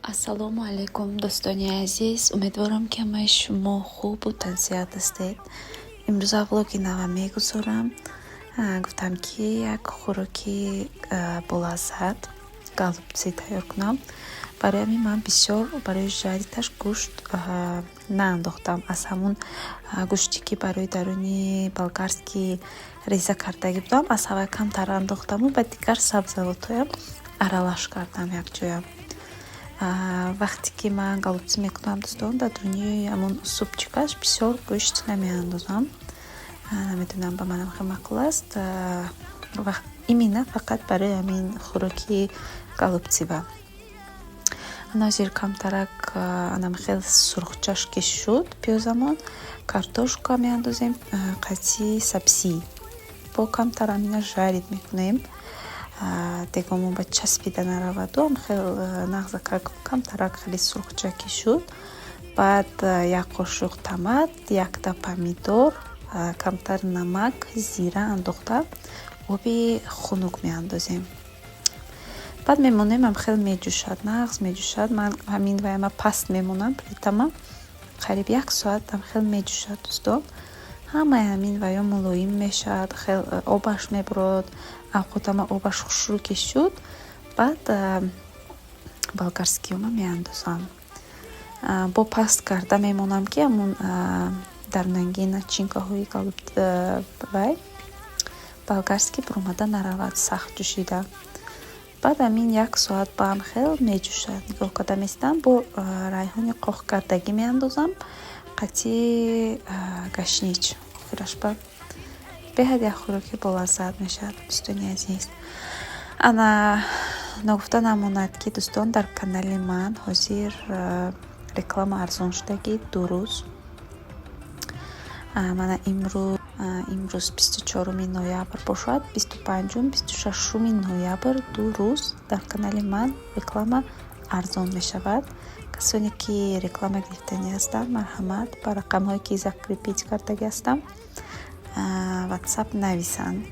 ассалому алайкум дӯстони азиз, умедворам ки ҳамаи шумо хубу тансиҳат ҳастед. имрӯза влоги нава мегузорам. Гуфтам ки як хӯроки болаззат голубцы тайёр кунам. Барои ҳамин ман бисёр барои жариташ гӯшт наандохтам. Аз ҳамун гӯшти ки барои даруни болгарски реза кардагӣ будам, аз ҳавай камтар андохтаму ба дигар сабзавотҳоям аралаш кардам якҷоя. Вақте ки ман голубцы мекунам дӯстон, дар дуниёи ҳамун супчикаш бисёр гӯшт намеандозам. Намедонам, ба манам хеле маъқул аст. Именно фақат барои ҳамин хӯроки голубцива. Ҳозир камтарак анам хеле сурхчаш ки шуд пиёзамон, картошка меандозем, қатъи сабзӣ. Бо камтар амина жарит мекунем. Дегомон ба часпида нараваду, нағза камтарак хеле сурхча ки шуд. Баъд як қошуқ томат, якта помидор, камтар намак, зира андохта оби хунук меандозем. Баъд мемонем, ам хеле меҷӯшад, нағз меҷӯшад. Ман ҳамин ваяма паст мемонам плитама. Қариб 1 соат ам хеле меҷӯшад дӯстон. Ҳамаи ҳамин ваё мулоим мешавад, хеле обаш мебурад. Авқотама обаш хушрӯ ки шуд, баъд болгарскиёма меандозам. Бо паст карда мемонам ки ҳамун дарунанги начинкаҳои вай болгарски буромада наравад сахт ҷӯшида. Баъд ҳамин 1 соат ба ҳам хеле меҷӯшад. Нигоҳ карда местам, бо райҳони қоқ кардагӣ меандозам, қатъи гашнич. Охираш баъд беҳад як хӯроки болаззат мешавад дӯстони азиз. Ана нагуфта намонад ки дӯстон, дар канали ман ҳозир реклама арзон шудагӣ 2 рӯз. Мана имрӯз 24 ноябр бошад, 25-26 ноябр 2 рӯз дар канали ман реклама арзон мешавад. Касоне ки реклама гирифтанӣ ҳастанд, марҳамат, ба рақамҳое ки закрепить кардагӣ ҳастам ватсап нависанд.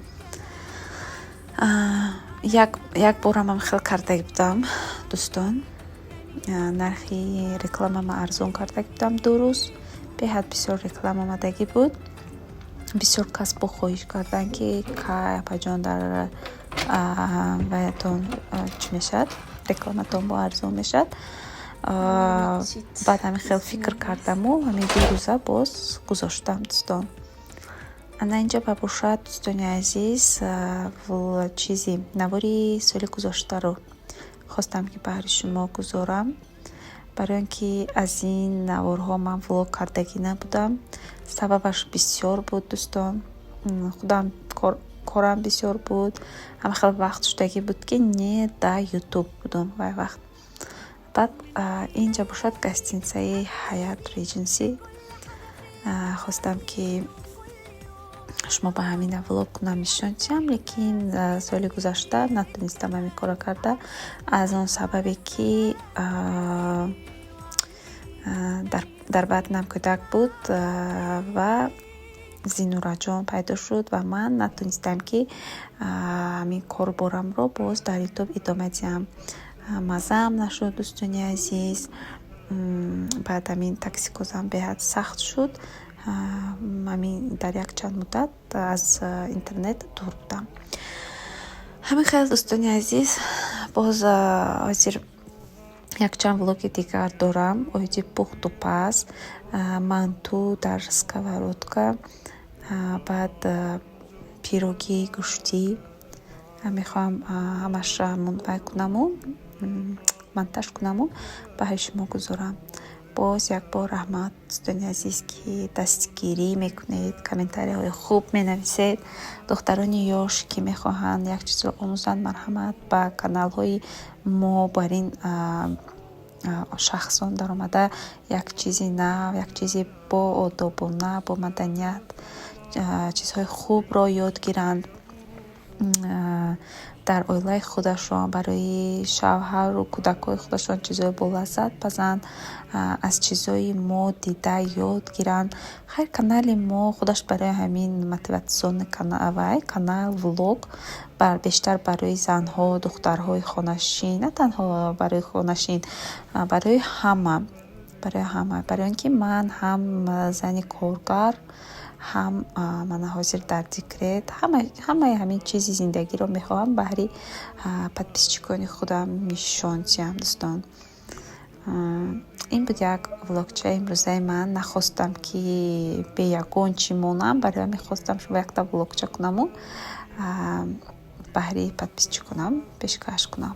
Як борам ам хеле кардагӣ будам дӯстон. Нархи рекламама арзон кардагӣ будам 2 рӯз. Беҳад бисёр реклама омадагӣ буд. Бисёр кас бо хоҳиш карданд ки кай апаҷон дар ваятон чӣ мешавад, рекламатон бо арзон мешавад. Баъд ҳамин хеле фикр кардаму ҳамин 2 рӯза боз гузоштам дӯстон. Ана инҷа ба бошад дӯстони азиз, чизи навори соли гузоштаро хостам ки баҳри шумо гузорам. Барои он ки аз ин наворҳо ман влог кардагӣ набудам. Сабабаш бисёр буд дӯстон. Худам корам бисёр буд. Ҳама хеле вақт шудагӣ буд ки не да ютуб будам вай вақт. Баъд инҷа бошад гостиницаи Hyatt Regency. Хостам ки шумо ба ҳамина влог кунам нишон диҳам, лекин соли гузашта натонистам ҳамин кора карда. Аз он сабабе ки дар баднам кӯдак буд ва зинураҷон пайдо шуд ва ман натонистам ки ҳамин корборамро боз дар ютуб идома диҳам. Мазаам нашуд дӯстони азиз. Баъд ҳамин таксикозам беҳад сахт шуд. Ҳамин дар як чанд муддат аз интернет дур будам. Ҳамин хеле дӯстони азиз, боз ҳозир якчанд влоги дигар дорам. Оиди пухту паз, манту дар сковородка, баъд пирогии гӯштӣ. Мехоҳам ҳамаш вай кунаму монтаж кунаму баҳри шумо гузорам. Боз як бор раҳмат дӯстони азиз ки дастгирӣ мекунед, комментарияҳои хуб менависед. Духтарони ёш ки мехоҳанд як чизро омӯзанд, марҳамат, ба каналҳои мо бар ин шахсон даромада як чизи нав, як чизи бо одобона, бо маданият, чизҳои хубро ёд гиранд. дар оилаи худашон барои шавҳару кӯдакҳои худашон чизои болаззат пазанд, аз чизои мо дида ёд гиранд. Хайр канали мо худаш барои ҳамин мотиватсиони канал влог бештар барои занҳо, духтарҳои хонашин, на танҳо барои хонашин, барои ҳама, барои он ки ман ҳам зани коргар, ҳам мана ҳозир дар декрет, ҳамаи ҳамин чизи зиндагиро мехоҳам баҳри подписчикони худам нишон диҳам. Дӯстон, ин буд як влогчаи имрӯзаи ман. Нахостам ки бе ягон чӣ монам, барои ҳамин хостам шумо якта влогча кунаму баҳри подписчиконам пешкаш кунам.